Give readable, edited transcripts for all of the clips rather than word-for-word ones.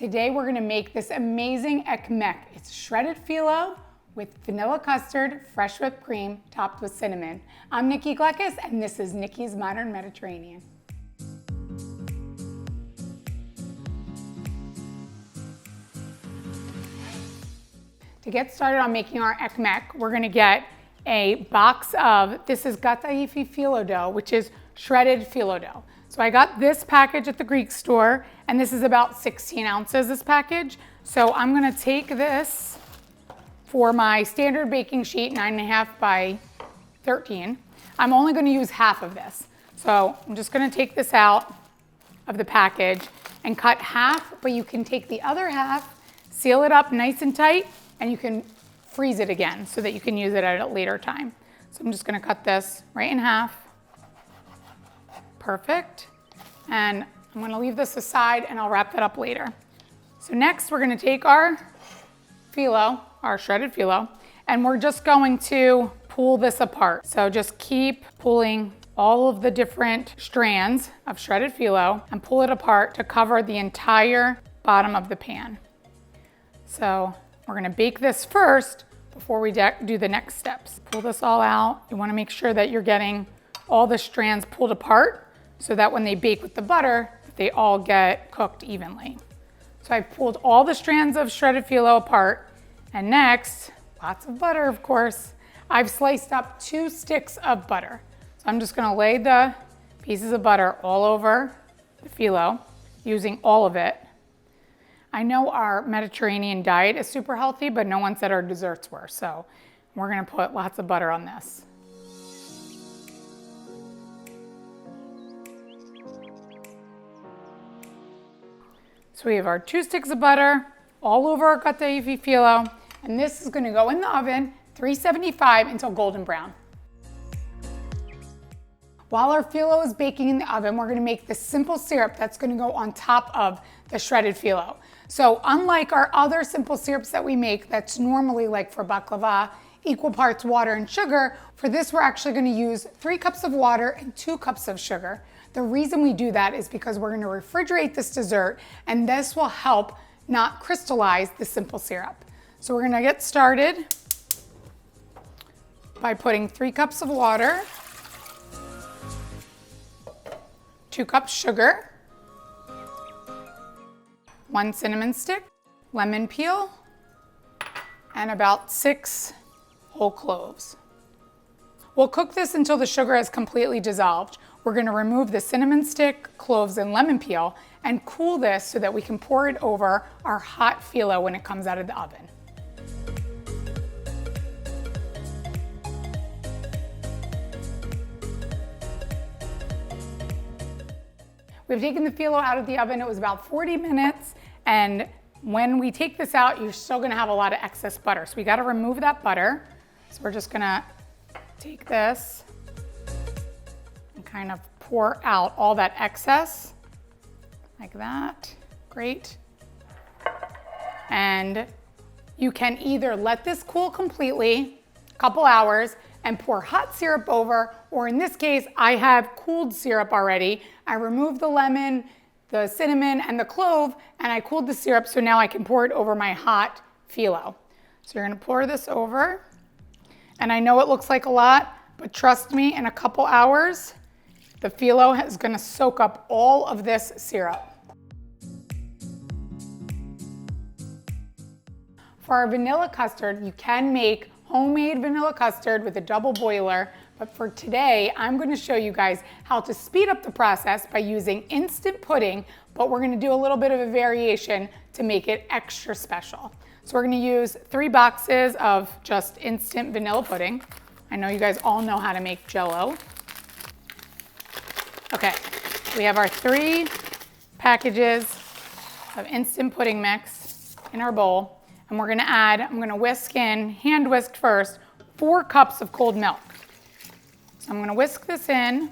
Today we're gonna make this amazing ekmek. It's shredded phyllo with vanilla custard, fresh whipped cream, topped with cinnamon. I'm Nikki and this is Nikki's Modern Mediterranean. To get started on making our ekmek, we're gonna get a box of, this is Kataifi Phyllo dough, which is shredded phyllo dough. So I got this package at the Greek store, and this is about 16 ounces, this package. So I'm gonna take this for my standard baking sheet, 9.5 by 13. I'm only gonna use half of this. So I'm just gonna take this out of the package and cut half, but you can take the other half, seal it up nice and tight, and you can freeze it again so that you can use it at a later time. So I'm just gonna cut this right in half. Perfect. And I'm gonna leave this aside and I'll wrap that up later. So next we're gonna take our phyllo, our shredded phyllo, and we're just going to pull this apart. So just keep pulling all of the different strands of shredded phyllo and pull it apart to cover the entire bottom of the pan. So we're gonna bake this first before we do the next steps. Pull this all out. You wanna make sure that you're getting all the strands pulled apart so that when they bake with the butter, they all get cooked evenly. So I've pulled all the strands of shredded phyllo apart, and next, lots of butter, of course. I've sliced up 2 sticks of butter. So I'm just gonna lay the pieces of butter all over the phyllo, using all of it. I know our Mediterranean diet is super healthy, but no one said our desserts were, so we're gonna put lots of butter on this. So we have our 2 sticks of butter all over our Kataifi Phyllo, and this is gonna go in the oven, 375 until golden brown. While our phyllo is baking in the oven, we're gonna make this simple syrup that's gonna go on top of the shredded phyllo. So unlike our other simple syrups that we make, that's normally like for baklava, equal parts water and sugar, for this we're actually gonna use 3 cups of water and 2 cups of sugar. The reason we do that is because we're gonna refrigerate this dessert, and this will help not crystallize the simple syrup. So we're gonna get started by putting 3 cups of water, 2 cups sugar, 1 cinnamon stick, lemon peel, and about 6 whole cloves. We'll cook this until the sugar is completely dissolved. We're gonna remove the cinnamon stick, cloves, and lemon peel and cool this so that we can pour it over our hot phyllo when it comes out of the oven. We've taken the phyllo out of the oven. It was about 40 minutes. And when we take this out, you're still gonna have a lot of excess butter. So we gotta remove that butter. So we're just gonna take this and kind of pour out all that excess, like that. Great. And you can either let this cool completely, a couple hours, and pour hot syrup over, or in this case, I have cooled syrup already. I removed the lemon, the cinnamon, and the clove, and I cooled the syrup, so now I can pour it over my hot phyllo. So you're gonna pour this over, and I know it looks like a lot, but trust me, in a couple hours, the phyllo is gonna soak up all of this syrup. For our vanilla custard, you can make homemade vanilla custard with a double boiler, but for today, I'm gonna show you guys how to speed up the process by using instant pudding, but we're gonna do a little bit of a variation to make it extra special. So we're gonna use 3 boxes of just instant vanilla pudding. I know you guys all know how to make Jell-O. Okay, we have our 3 packages of instant pudding mix in our bowl, and we're gonna add, I'm gonna whisk in, hand whisked first, 4 cups of cold milk. So I'm gonna whisk this in.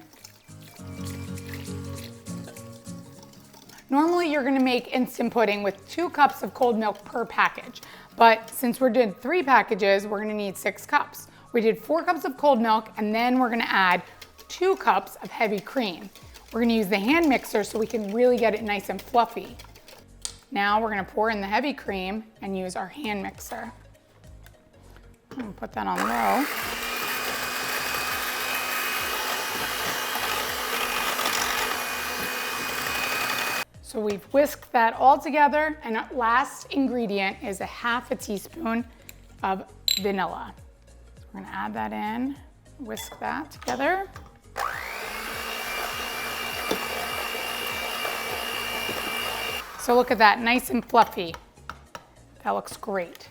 Normally you're gonna make instant pudding with 2 cups of cold milk per package, but since we're doing 3 packages, we're gonna need 6 cups. We did 4 cups of cold milk, and then we're gonna add 2 cups of heavy cream. We're gonna use the hand mixer so we can really get it nice and fluffy. Now we're gonna pour in the heavy cream and use our hand mixer. I'm gonna put that on low. So we've whisked that all together, and our last ingredient is a half a teaspoon of vanilla. So we're gonna add that in, whisk that together. So look at that, nice and fluffy. That looks great.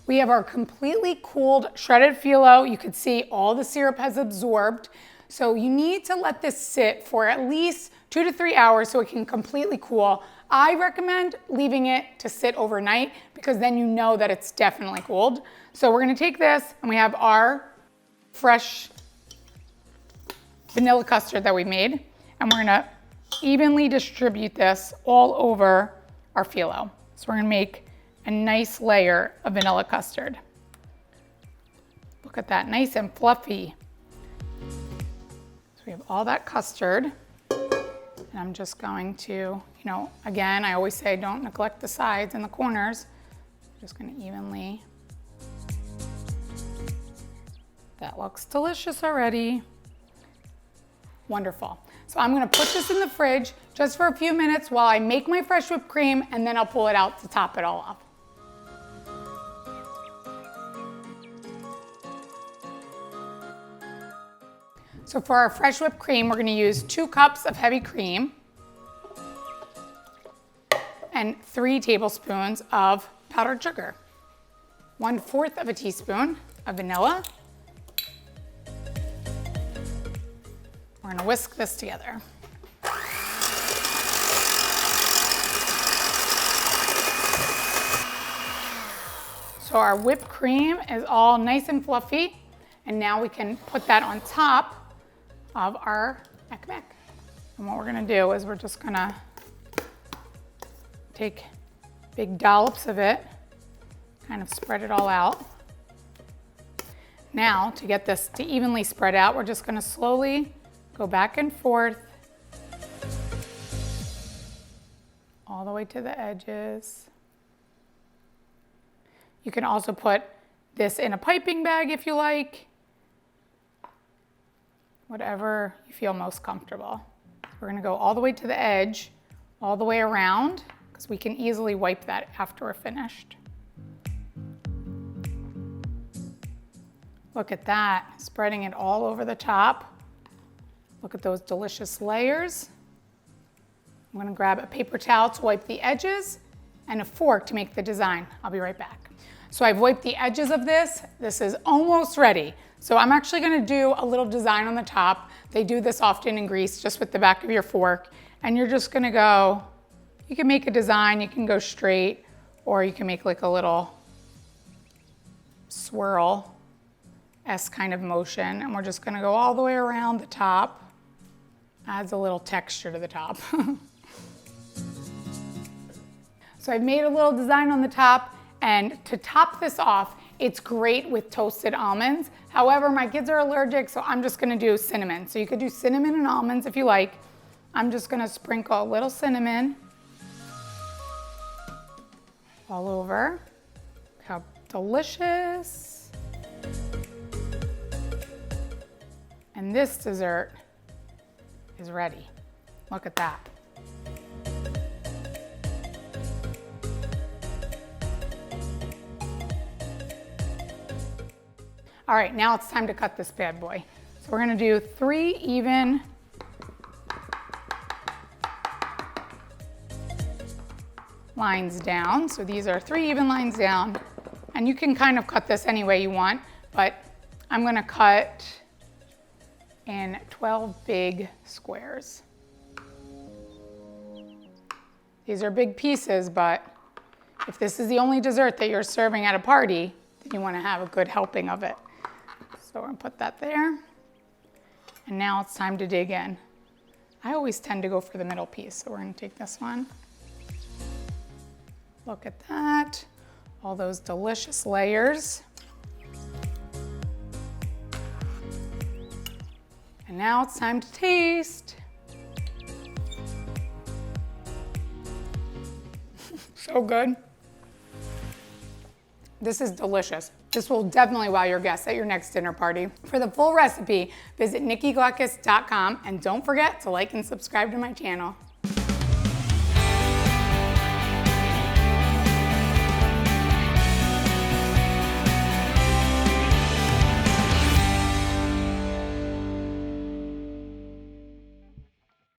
We have our completely cooled shredded phyllo. You can see all the syrup has absorbed. So you need to let this sit for at least 2 to 3 hours so it can completely cool. I recommend leaving it to sit overnight because then you know that it's definitely cooled. So we're gonna take this and we have our fresh vanilla custard that we made, and we're gonna evenly distribute this all over our phyllo. So we're gonna make a nice layer of vanilla custard. Look at that, nice and fluffy. So we have all that custard. And I'm just going to, again, I always say don't neglect the sides and the corners. I'm just gonna evenly. That looks delicious already. Wonderful. So I'm gonna put this in the fridge just for a few minutes while I make my fresh whipped cream, and then I'll pull it out to top it all off. So for our fresh whipped cream, we're gonna use 2 cups of heavy cream and 3 tablespoons of powdered sugar, 1/4 of a teaspoon of vanilla. We're gonna whisk this together. So our whipped cream is all nice and fluffy, and now we can put that on top of our ekmek. And what we're gonna do is we're just gonna take big dollops of it, kind of spread it all out. Now, to get this to evenly spread out, we're just gonna slowly go back and forth all the way to the edges. You can also put this in a piping bag if you like. Whatever you feel most comfortable. We're gonna go all the way to the edge, all the way around, because we can easily wipe that after we're finished. Look at that, spreading it all over the top. Look at those delicious layers. I'm gonna grab a paper towel to wipe the edges and a fork to make the design. I'll be right back. So I've wiped the edges of this. This is almost ready. So I'm actually gonna do a little design on the top. They do this often in Greece, just with the back of your fork. And you're just gonna go, you can make a design, you can go straight, or you can make like a little swirl-esque kind of motion. And we're just gonna go all the way around the top. Adds a little texture to the top. So I've made a little design on the top, and to top this off, it's great with toasted almonds. However, my kids are allergic, so I'm just gonna do cinnamon. So you could do cinnamon and almonds if you like. I'm just gonna sprinkle a little cinnamon all over. How delicious. And this dessert is ready. Look at that. All right, now it's time to cut this bad boy. So we're gonna do 3 even lines down. So these are 3 even lines down. And you can kind of cut this any way you want, but I'm gonna cut in 12 big squares. These are big pieces, but if this is the only dessert that you're serving at a party, then you wanna have a good helping of it. So we're gonna put that there. And now it's time to dig in. I always tend to go for the middle piece, so we're gonna take this one. Look at that, all those delicious layers. And now it's time to taste. so good. This is delicious. This will definitely wow your guests at your next dinner party. For the full recipe, visit nikkigluckus.com and don't forget to like and subscribe to my channel.